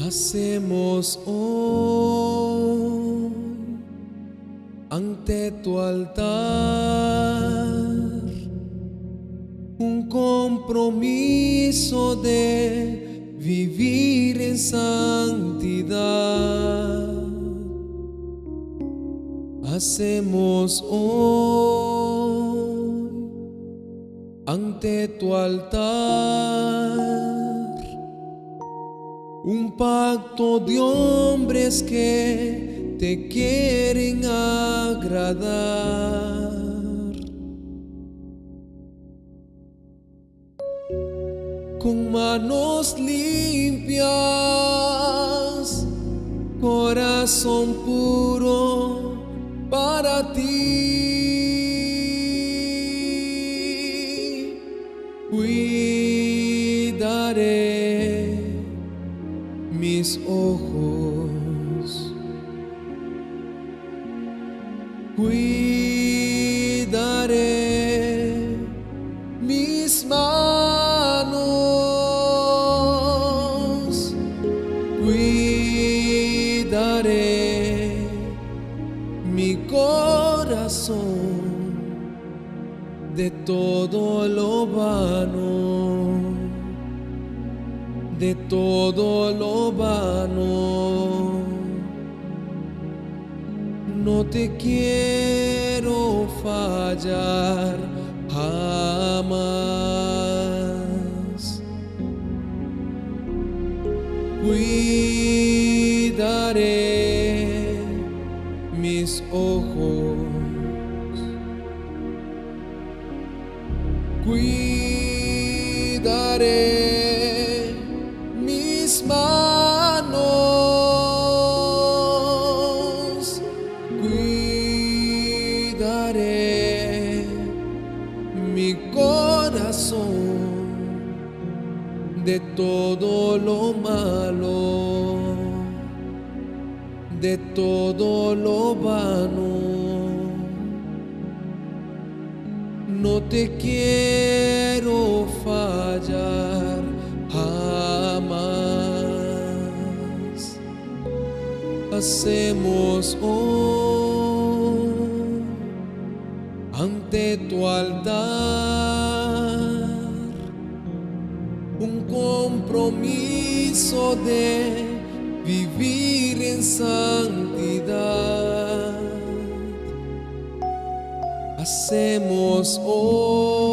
Hacemos hoy ante tu altar un compromiso de vivir en santidad. Hacemos hoy ante tu altar un pacto de hombres que te quieren agradar. Con manos limpias, corazón puro para ti. Cuidaré mis ojos, cuidaré mis manos, cuidaré mi corazón de todo lo vano, de todo lo vano. No te quiero fallar jamás. Cuidaré mis ojos, cuidaré mis manos, cuidaré mi corazón de todo lo malo, de todo lo vano. No te quiero fallar jamás. Hacemos hoy ante tu altar un compromiso de vivir en santidad. Hacemos hoy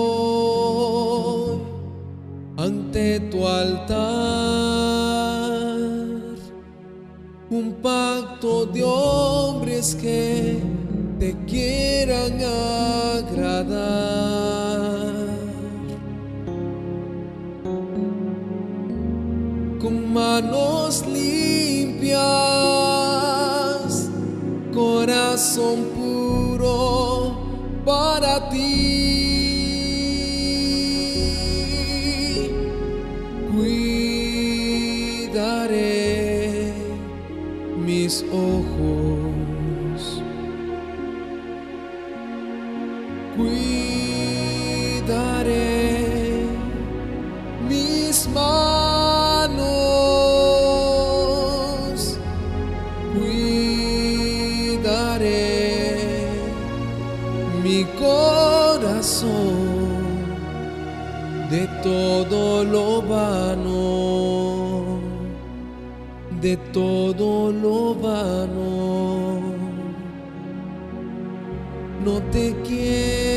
ante tu altar un pacto de hombres que te quieran agradar. Con manos limpias, corazón puro para ti. Cuidaré mis ojos, cuidaré mis manos, cuidaré mi corazón de todo lo vano, de todo lo vano. No te quiero